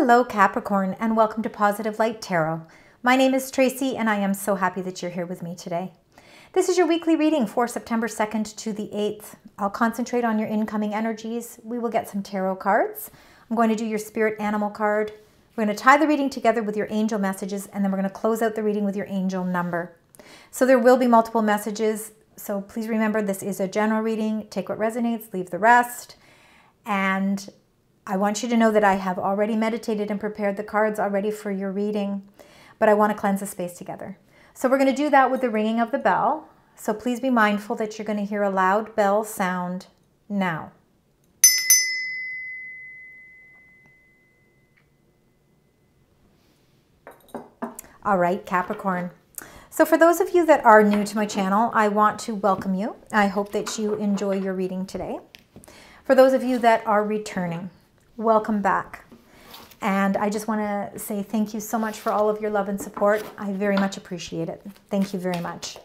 Hello Capricorn, and welcome to Positive Light Tarot. My name is Tracy and I am so happy that you're here with me today. This is your weekly reading for September 2nd to the 8th. I'll concentrate on your incoming energies. We will get some tarot cards. I'm going to do your spirit animal card. We're going to tie the reading together with your angel messages, and then we're going to close out the reading with your angel number. So there will be multiple messages, so please remember this is a general reading. Take what resonates, leave the rest. And I want you to know that I have already meditated and prepared the cards already for your reading, but I want to cleanse the space together. So we're going to do that with the ringing of the bell. So please be mindful that you're going to hear a loud bell sound now. All right, Capricorn. So for those of you that are new to my channel, I want to welcome you. I hope that you enjoy your reading today. For those of you that are returning, welcome back. And I just want to say thank you so much for all of your love and support. I very much appreciate it. Thank you very much.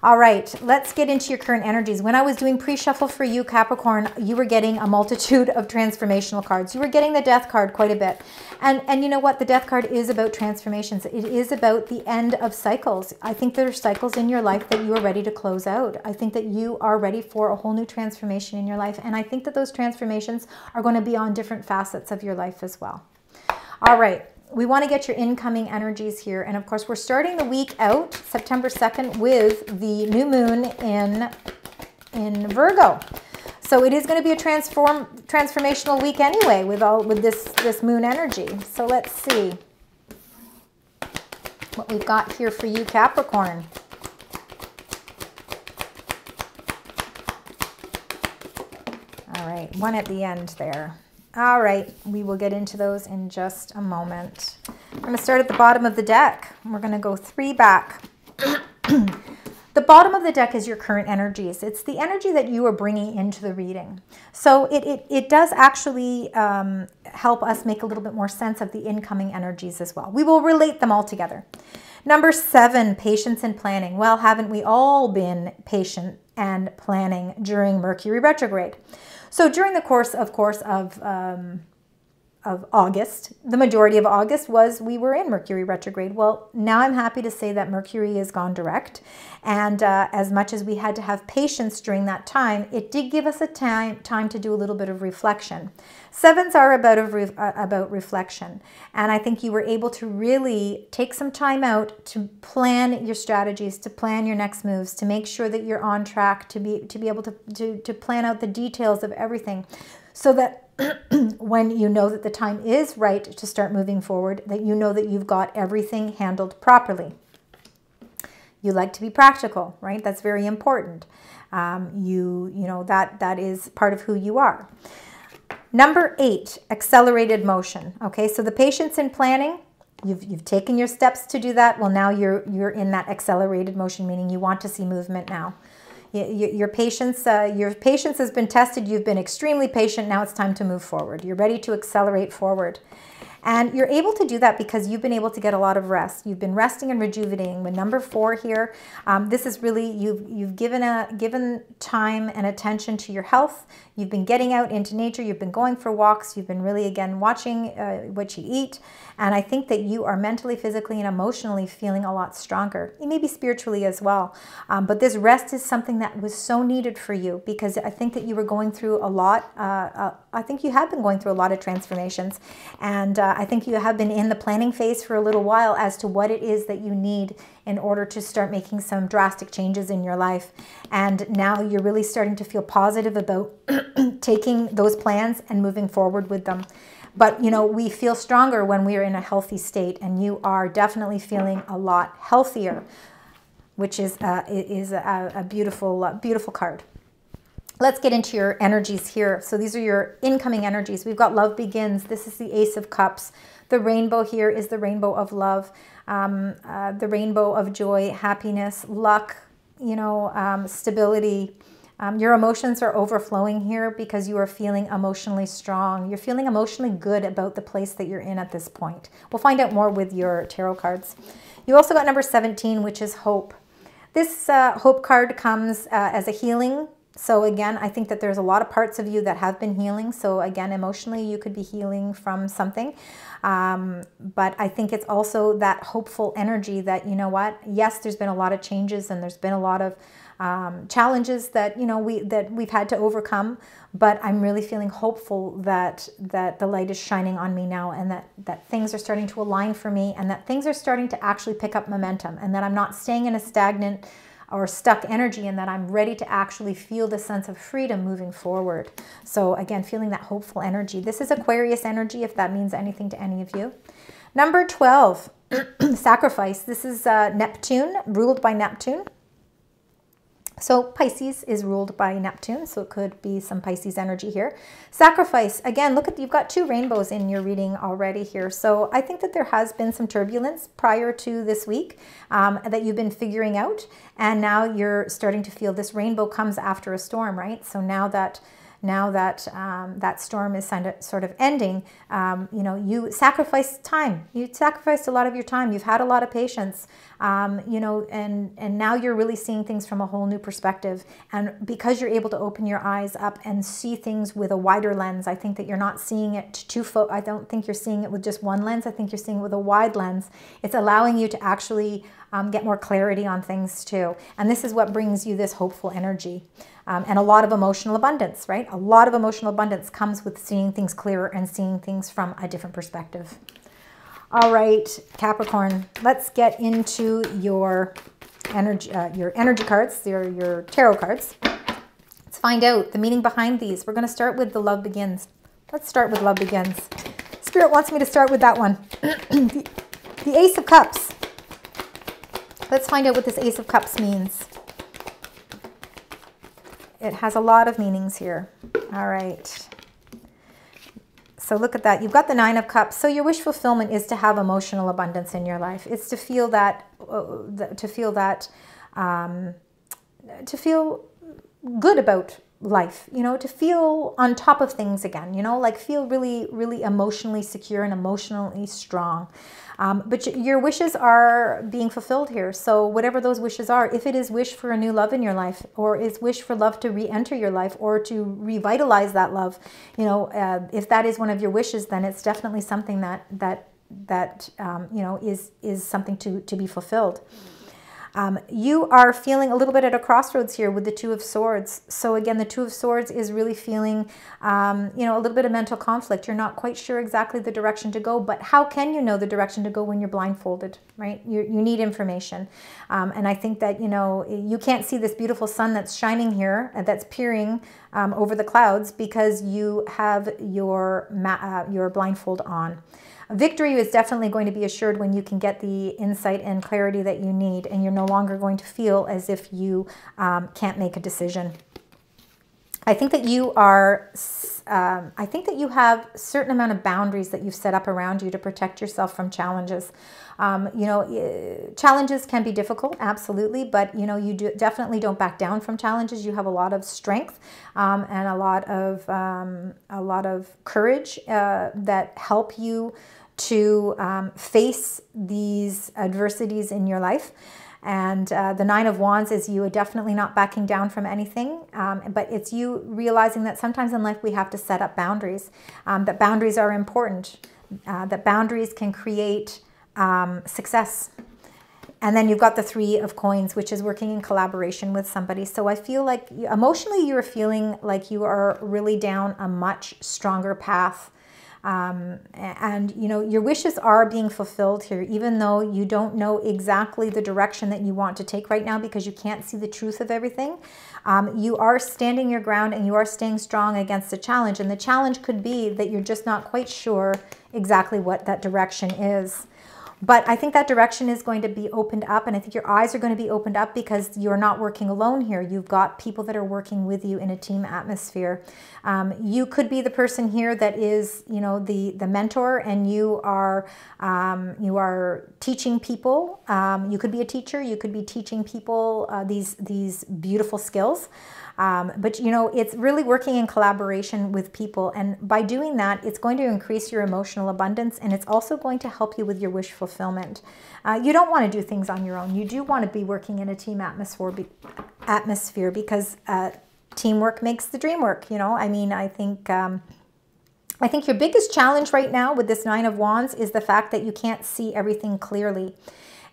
All right, let's get into your current energies. When I was doing pre-shuffle for you, Capricorn, you were getting a multitude of transformational cards. You were getting the Death card quite a bit. And you know what? The Death card is about transformations. It is about the end of cycles. I think there are cycles in your life that you are ready to close out. I think that you are ready for a whole new transformation in your life. And I think that those transformations are going to be on different facets of your life as well. All right. We want to get your incoming energies here. And of course, we're starting the week out, September 2nd, with the new moon in Virgo. So it is going to be a transformational week anyway with this moon energy. So let's see what we've got here for you, Capricorn. All right, one at the end there. All right, we will get into those in just a moment. We're going to start at the bottom of the deck. We're going to go 3 back. The bottom of the deck is your current energies. It's the energy that you are bringing into the reading. So it does actually help us make a little bit more sense of the incoming energies as well. We will relate them all together. Number 7, patience and planning. Well, haven't we all been patient and planning during Mercury retrograde? So during the course, of August, the majority of August we were in Mercury retrograde. Well, now I'm happy to say that Mercury has gone direct. And as much as we had to have patience during that time, it did give us a time to do a little bit of reflection. 7s are about reflection. And I think you were able to really take some time out to plan your strategies, to plan your next moves, to make sure that you're on track, to be able to plan out the details of everything, so that when you know that the time is right to start moving forward, that you know that you've got everything handled properly. You like to be practical, right? That's very important. You know that is part of who you are. Number 8, accelerated motion. Okay, so the patience and planning, you've taken your steps to do that. Well, now you're in that accelerated motion, meaning you want to see movement now. Your patience has been tested. You've been extremely patient. Now it's time to move forward. You're ready to accelerate forward. And you're able to do that because you've been able to get a lot of rest. You've been resting and rejuvenating. With number 4 here, this is really, you've given time and attention to your health. You've been getting out into nature. You've been going for walks. You've been really, again, watching what you eat. And I think that you are mentally, physically, and emotionally feeling a lot stronger. Maybe spiritually as well. But this rest is something that was so needed for you, because I think that you were going through a lot. I think you have been going through a lot of transformations. And I think you have been in the planning phase for a little while as to what it is that you need in order to start making some drastic changes in your life. And now you're really starting to feel positive about taking those plans and moving forward with them. But, you know, we feel stronger when we are in a healthy state, and you are definitely feeling a lot healthier, which is a beautiful, beautiful card. Let's get into your energies here. So these are your incoming energies. We've got love begins. This is the Ace of Cups. The rainbow here is the rainbow of love, the rainbow of joy, happiness, luck, you know, stability. Your emotions are overflowing here because you are feeling emotionally strong. You're feeling emotionally good about the place that you're in at this point. We'll find out more with your tarot cards. You also got number 17, which is hope. This hope card comes as a healing So again, I think that there's a lot of parts of you that have been healing. So again, emotionally, you could be healing from something. But I think it's also that hopeful energy that, you know what, yes, there's been a lot of changes and there's been a lot of challenges that, you know, we've had to overcome. But I'm really feeling hopeful that the light is shining on me now, and that things are starting to align for me, and that things are starting to actually pick up momentum, and that I'm not staying in a stagnant or stuck energy, and that I'm ready to actually feel the sense of freedom moving forward. So again, feeling that hopeful energy. This is Aquarius energy, if that means anything to any of you. Number 12, sacrifice. This is Neptune, ruled by Neptune. So Pisces is ruled by Neptune, so it could be some Pisces energy here. Sacrifice, again, look at, you've got 2 rainbows in your reading already here. So I think that there has been some turbulence prior to this week that you've been figuring out. And now you're starting to feel this rainbow comes after a storm, right? So now that that storm is sort of ending, you know, you sacrificed time. You sacrificed a lot of your time. You've had a lot of patience, you know, and now you're really seeing things from a whole new perspective. And because you're able to open your eyes up and see things with a wider lens, I think that you're not seeing it I don't think you're seeing it with just one lens. I think you're seeing it with a wide lens. It's allowing you to actually get more clarity on things too. And this is what brings you this hopeful energy. And a lot of emotional abundance, right? A lot of emotional abundance comes with seeing things clearer and seeing things from a different perspective. All right, Capricorn, let's get into your energy cards, your tarot cards. Let's find out the meaning behind these. We're going to start with the Love Begins. Let's start with Love Begins. Spirit wants me to start with that one. The Ace of Cups. Let's find out what this Ace of Cups means. It has a lot of meanings here. All right. So look at that. You've got the 9 of Cups. So your wish fulfillment is to have emotional abundance in your life. It's to feel that, to feel good about life, you know, to feel on top of things again, you know, like feel really, really emotionally secure and emotionally strong. But your wishes are being fulfilled here. So whatever those wishes are, if it is wish for a new love in your life, or is wish for love to re-enter your life, or to revitalize that love, you know, if that is one of your wishes, then it's definitely something that you know, is something to be fulfilled. You are feeling a little bit at a crossroads here with the 2 of Swords. So again, the 2 of Swords is really feeling, you know, a little bit of mental conflict. You're not quite sure exactly the direction to go, but how can you know the direction to go when you're blindfolded, right? You need information. And I think that, you know, you can't see this beautiful sun that's shining here, that's peering over the clouds, because you have your blindfold on. Victory is definitely going to be assured when you can get the insight and clarity that you need, and you're no longer going to feel as if you can't make a decision. I think that you are, I think that you have a certain amount of boundaries that you've set up around you to protect yourself from challenges. You know, challenges can be difficult, absolutely, but you know, you definitely don't back down from challenges. You have a lot of strength and a lot of courage that help you to face these adversities in your life. And the 9 of Wands is you definitely not backing down from anything, but it's you realizing that sometimes in life we have to set up boundaries, that boundaries are important, that boundaries can create success. And then you've got the 3 of Coins, which is working in collaboration with somebody. So I feel like emotionally you're feeling like you are really down a much stronger path. And you know, your wishes are being fulfilled here, even though you don't know exactly the direction that you want to take right now, because you can't see the truth of everything. You are standing your ground and you are staying strong against the challenge. And the challenge could be that you're just not quite sure exactly what that direction is. But I think that direction is going to be opened up, and I think your eyes are going to be opened up because you're not working alone here. You've got people that are working with you in a team atmosphere. You could be the person here that is, you know, the mentor, and you are teaching people. You could be a teacher. You could be teaching people these beautiful skills. But you know, it's really working in collaboration with people, and by doing that, it's going to increase your emotional abundance, and it's also going to help you with your wish fulfillment. You don't want to do things on your own. You do want to be working in a team atmosphere because teamwork makes the dream work. You know, I mean, I think your biggest challenge right now with this Nine of Wands is the fact that you can't see everything clearly.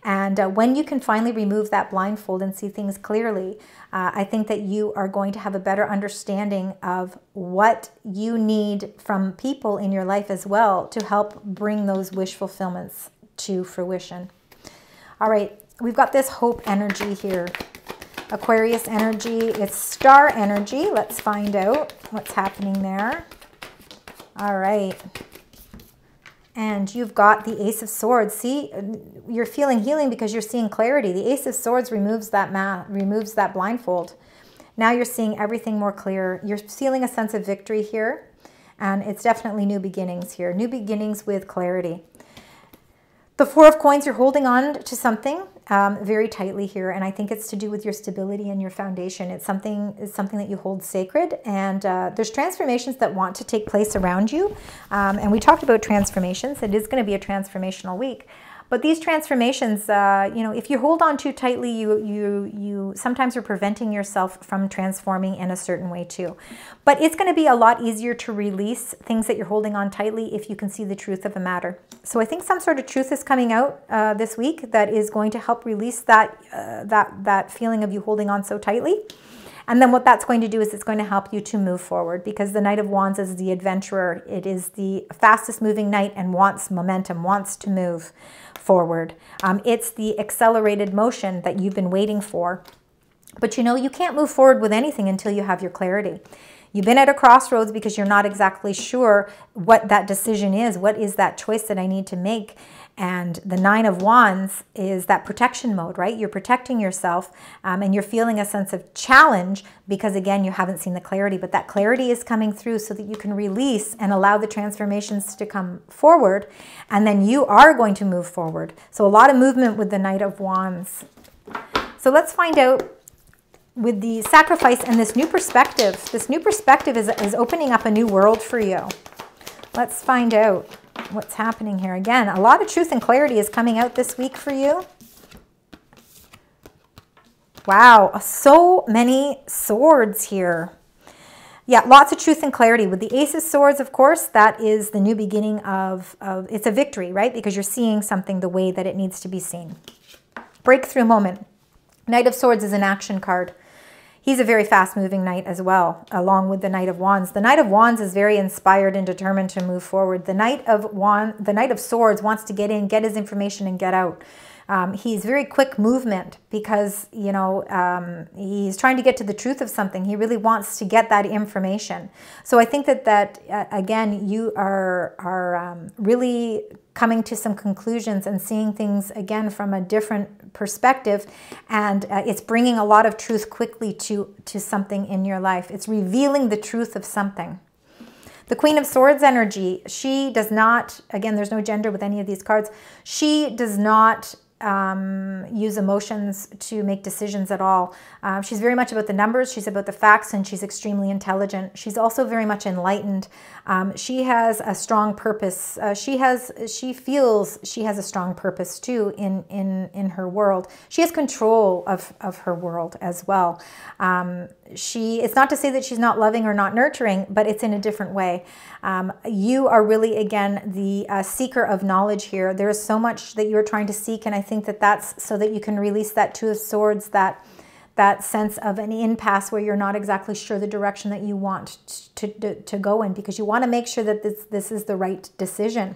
And when you can finally remove that blindfold and see things clearly, I think that you are going to have a better understanding of what you need from people in your life as well to help bring those wish fulfillments to fruition. All right, we've got this hope energy here. Aquarius energy, it's star energy. Let's find out what's happening there. All right. And you've got the Ace of Swords. See, you're feeling healing because you're seeing clarity. The Ace of Swords removes that blindfold. Now you're seeing everything more clear. You're feeling a sense of victory here. And it's definitely new beginnings here. New beginnings with clarity. The Four of Coins, you're holding on to something very tightly here, and I think it's to do with your stability and your foundation. It's something that you hold sacred, and there's transformations that want to take place around you. And we talked about transformations. It is going to be a transformational week. But these transformations, you know, if you hold on too tightly, you sometimes are preventing yourself from transforming in a certain way too. But it's going to be a lot easier to release things that you're holding on tightly if you can see the truth of a matter. So I think some sort of truth is coming out this week that is going to help release that feeling of you holding on so tightly. And then what that's going to do is it's going to help you to move forward, because the Knight of Wands is the adventurer. It is the fastest moving knight and wants momentum, wants to move forward. It's the accelerated motion that you've been waiting for. But you know, you can't move forward with anything until you have your clarity. You've been at a crossroads because you're not exactly sure what that decision is. What is that choice that I need to make? And the Nine of Wands is that protection mode, right? You're protecting yourself and you're feeling a sense of challenge because, again, you haven't seen the clarity. But that clarity is coming through so that you can release and allow the transformations to come forward. And then you are going to move forward. So a lot of movement with the Knight of Wands. So let's find out with the sacrifice and this new perspective. This new perspective is opening up a new world for you. Let's find out what's happening here. Again, a lot of truth and clarity is coming out this week for you. Wow, so many swords here. Yeah, lots of truth and clarity. With the Ace of Swords, of course, that is the new beginning of it's a victory, right? Because you're seeing something the way that it needs to be seen. Breakthrough moment. Knight of Swords is an action card. He's a very fast-moving knight as well, along with the Knight of Wands. The Knight of Wands is very inspired and determined to move forward. The Knight of Swords wants to get in, get his information, and get out. He's very quick movement because, you know, he's trying to get to the truth of something. He really wants to get that information. So I think that again, you are really coming to some conclusions and seeing things again from a different perspective, and it's bringing a lot of truth quickly to something in your life. It's revealing the truth of something. The Queen of Swords energy, she does not, again, there's no gender with any of these cards, she does not use emotions to make decisions at all. She's very much about the numbers, she's about the facts, and she's extremely intelligent. She's also very much enlightened. She has a strong purpose. She feels she has a strong purpose too in her world. She has control of her world as well. It's not to say that she's not loving or not nurturing, but it's in a different way. You are really, again, the seeker of knowledge here. There is so much that you're trying to seek, and I think that that's so that you can release that Two of Swords, that sense of an impasse where you're not exactly sure the direction that you want to go in, because you want to make sure that this is the right decision.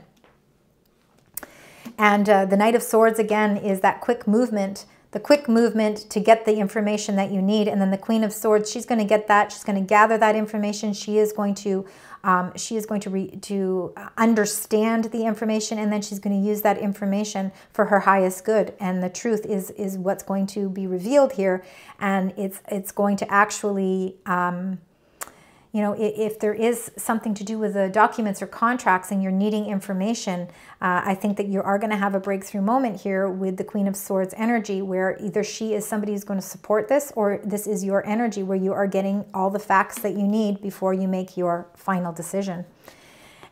And the Knight of Swords, again, is that quick movement, the quick movement to get the information that you need. And then the Queen of Swords, she's going to get that. She's going to gather that information. She is going to understand the information, and then she's going to use that information for her highest good. And the truth is what's going to be revealed here. And it's going to actually, you know, if there is something to do with the documents or contracts and you're needing information, I think that you are going to have a breakthrough moment here with the Queen of Swords energy, where either she is somebody who's going to support this, or this is your energy where you are getting all the facts that you need before you make your final decision.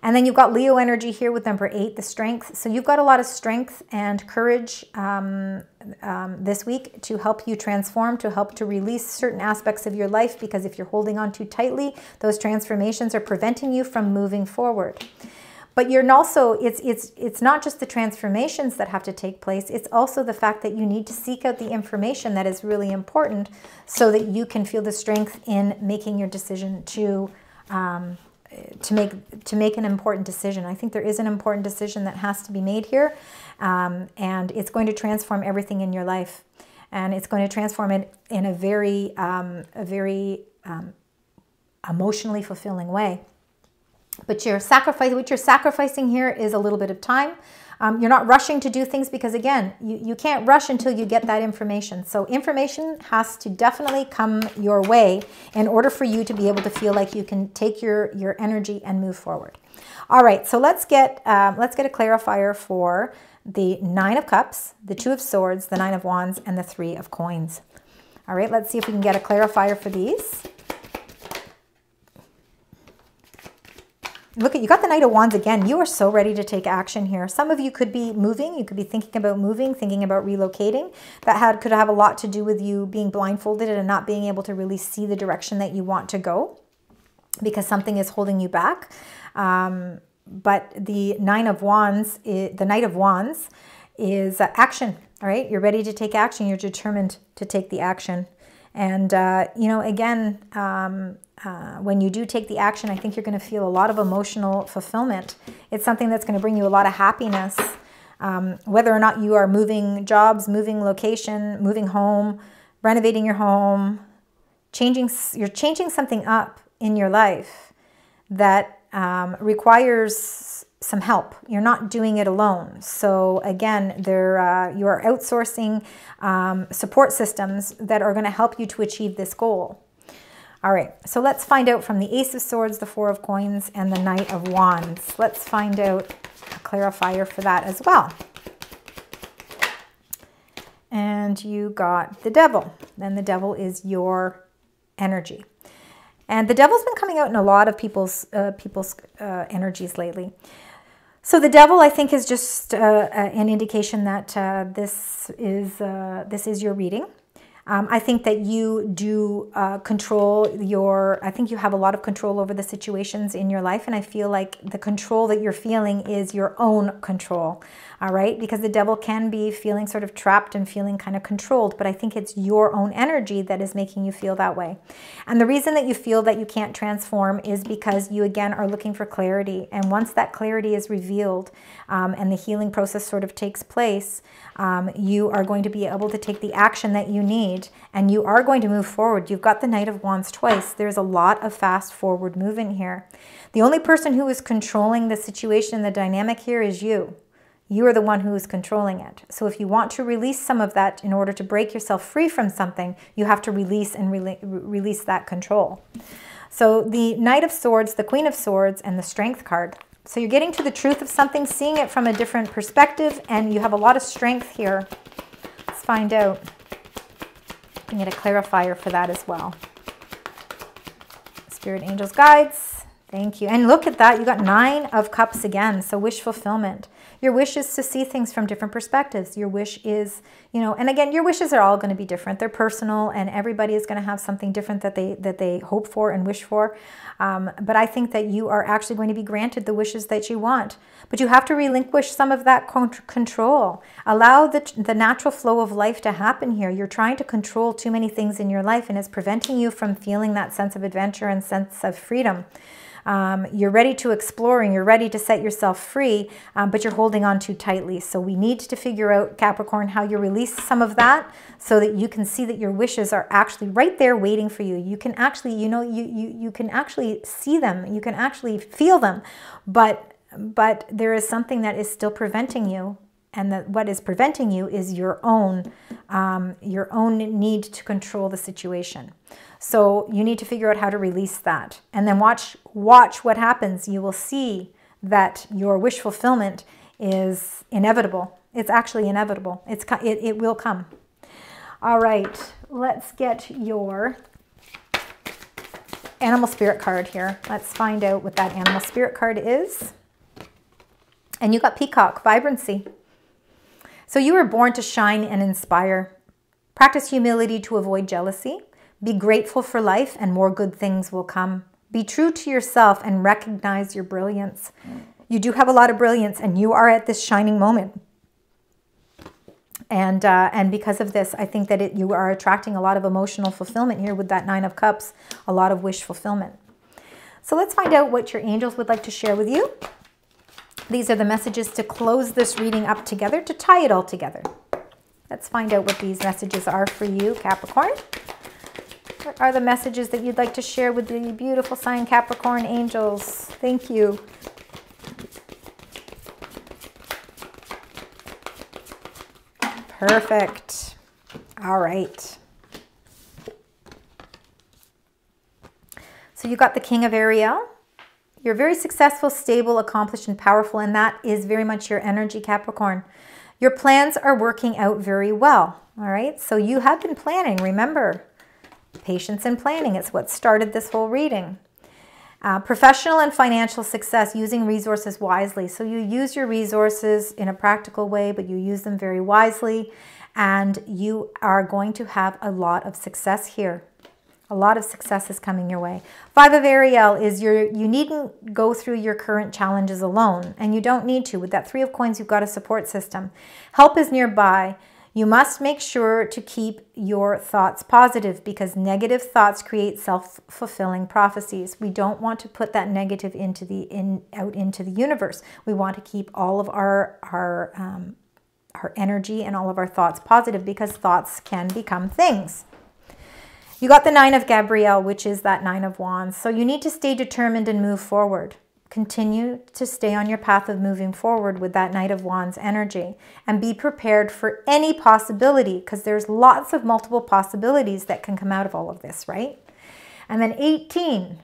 And then you've got Leo energy here with number 8, the strength. So you've got a lot of strength and courage this week to help you transform, to help to release certain aspects of your life, because if you're holding on too tightly, those transformations are preventing you from moving forward. But you're also, it's not just the transformations that have to take place, it's also the fact that you need to seek out the information that is really important so that you can feel the strength in making your decision to make an important decision. I think there is an important decision that has to be made here, and it's going to transform everything in your life, and it's going to transform it in a very emotionally fulfilling way. But what you're sacrificing here is a little bit of time. You're not rushing to do things because, again, you can't rush until you get that information. So information has to definitely come your way in order for you to be able to feel like you can take your energy and move forward. All right, so let's get a clarifier for the 9 of Cups, the 2 of Swords, the 9 of Wands, and the 3 of Coins. All right, let's see if we can get a clarifier for these. Look, you got the Knight of Wands again. You are so ready to take action here. Some of you could be moving. You could be thinking about moving, thinking about relocating. That could have a lot to do with you being blindfolded and not being able to really see the direction that you want to go because something is holding you back. But the Knight of Wands is action. All right, you're ready to take action. You're determined to take the action. And, you know, again, when you do take the action, I think you're going to feel a lot of emotional fulfillment. It's something that's going to bring you a lot of happiness. Whether or not you are moving jobs, moving location, moving home, renovating your home, you're changing something up in your life that requires some help. You're not doing it alone. So again, you are outsourcing support systems that are going to help you to achieve this goal. All right, so let's find out from the Ace of Swords, the 4 of Coins, and the Knight of Wands. Let's find out a clarifier for that as well. And you got the Devil. Then the Devil is your energy. And the Devil's been coming out in a lot of people's energies lately. So the Devil, I think, is just an indication that this is your reading. I think that you do I think you have a lot of control over the situations in your life, and I feel like the control that you're feeling is your own control, all right? Because the Devil can be feeling sort of trapped and feeling kind of controlled, but I think it's your own energy that is making you feel that way. And the reason that you feel that you can't transform is because you, again, are looking for clarity, and once that clarity is revealed and the healing process sort of takes place, you are going to be able to take the action that you need, and you are going to move forward. You've got the Knight of Wands twice. There's a lot of fast forward movement here. The only person who is controlling the situation, the dynamic here, is you. You are the one who is controlling it. So if you want to release some of that in order to break yourself free from something, you have to release and release that control. So the Knight of Swords, the Queen of Swords, and the Strength card. So you're getting to the truth of something, seeing it from a different perspective, and you have a lot of strength here. Let's find out. You can get a clarifier for that as well. Spirit, angels, guides. Thank you. And look at that. You got 9 of Cups again. So wish fulfillment. Your wish is to see things from different perspectives. Your wish is, you know, and again, your wishes are all going to be different. They're personal, and everybody is going to have something different that they hope for and wish for. But I think that you are actually going to be granted the wishes that you want. But you have to relinquish some of that control. Allow the natural flow of life to happen here. You're trying to control too many things in your life, and it's preventing you from feeling that sense of adventure and sense of freedom. You're ready to explore and you're ready to set yourself free, but you're holding on too tightly. So we need to figure out, Capricorn, how you release some of that so that you can see that your wishes are actually right there waiting for you. You can actually, you know, you can actually see them. You can actually feel them, but there is something that is still preventing you. And that what is preventing you is your own need to control the situation. So you need to figure out how to release that. And then watch what happens. You will see that your wish fulfillment is inevitable. It's actually inevitable. It will come. All right, let's get your animal spirit card here. Let's find out what that animal spirit card is. And you got peacock, vibrancy. So you were born to shine and inspire. Practice humility to avoid jealousy. Be grateful for life and more good things will come. Be true to yourself and recognize your brilliance. You do have a lot of brilliance and you are at this shining moment. And because of this, I think that you are attracting a lot of emotional fulfillment here with that 9 of Cups, a lot of wish fulfillment. So let's find out what your angels would like to share with you. These are the messages to close this reading up together, to tie it all together. Let's find out what these messages are for you, Capricorn. What are the messages that you'd like to share with the beautiful sign Capricorn angels? Thank you. Perfect. All right. So you got the King of Ariel. You're very successful, stable, accomplished, and powerful, and that is very much your energy, Capricorn. Your plans are working out very well, all right? So you have been planning, remember. Patience and planning is what started this whole reading. Professional and financial success, using resources wisely. So you use your resources in a practical way, but you use them very wisely, and you are going to have a lot of success here. A lot of success is coming your way. 5 of Ariel is you needn't go through your current challenges alone, and you don't need to. With that 3 of Coins, you've got a support system. Help is nearby. You must make sure to keep your thoughts positive because negative thoughts create self-fulfilling prophecies. We don't want to put that negative out into the universe. We want to keep all of our energy and all of our thoughts positive because thoughts can become things. You got the 9 of Gabrielle, which is that 9 of Wands. So you need to stay determined and move forward. Continue to stay on your path of moving forward with that Knight of Wands energy and be prepared for any possibility because there's lots of multiple possibilities that can come out of all of this, right? And then 18,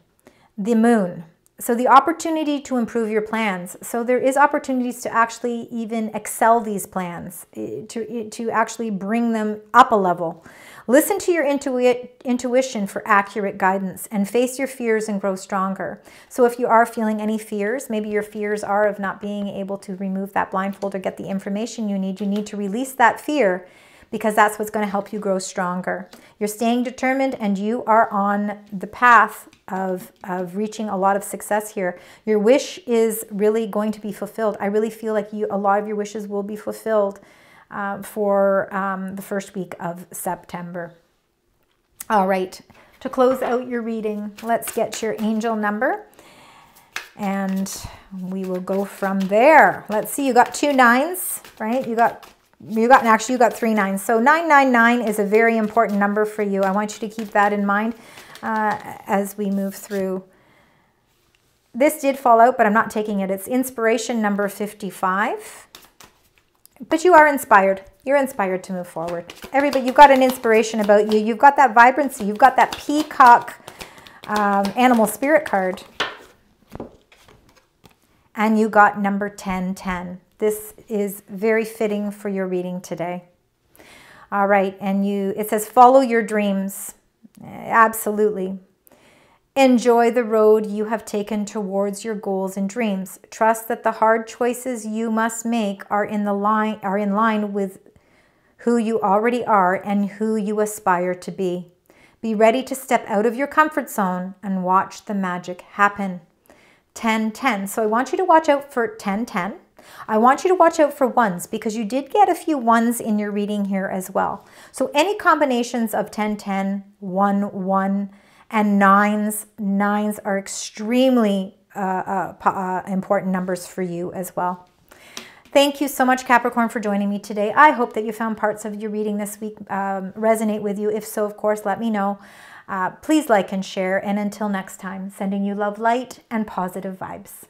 the Moon. So the opportunity to improve your plans. So there is opportunities to actually even excel these plans, to actually bring them up a level. Listen to your intuition for accurate guidance and face your fears and grow stronger. So if you are feeling any fears, maybe your fears are of not being able to remove that blindfold or get the information you need to release that fear because that's what's going to help you grow stronger. You're staying determined and you are on the path of reaching a lot of success here. Your wish is really going to be fulfilled. I really feel like a lot of your wishes will be fulfilled for the first week of September. All right, to close out your reading, let's get your angel number and we will go from there. Let's see, you got 2 9s, right? You got 3 9s. So 999 is a very important number for you. I want you to keep that in mind as we move through. This did fall out, but I'm not taking it. It's inspiration number 55. But you are inspired. You're inspired to move forward. Everybody, you've got an inspiration about you. You've got that vibrancy. You've got that peacock animal spirit card. And you got number 1010. This is very fitting for your reading today. All right, and it says follow your dreams. Absolutely. Enjoy the road you have taken towards your goals and dreams. Trust that the hard choices you must make are in line with who you already are and who you aspire to be. Be ready to step out of your comfort zone and watch the magic happen. 1010. So I want you to watch out for 1010. I want you to watch out for 1s because you did get a few 1s in your reading here as well. So any combinations of 1010, 1 and 9s. 9s are extremely important numbers for you as well. Thank you so much, Capricorn, for joining me today. I hope that you found parts of your reading this week resonate with you. If so, of course, let me know. Please like and share. And until next time, sending you love, light, and positive vibes.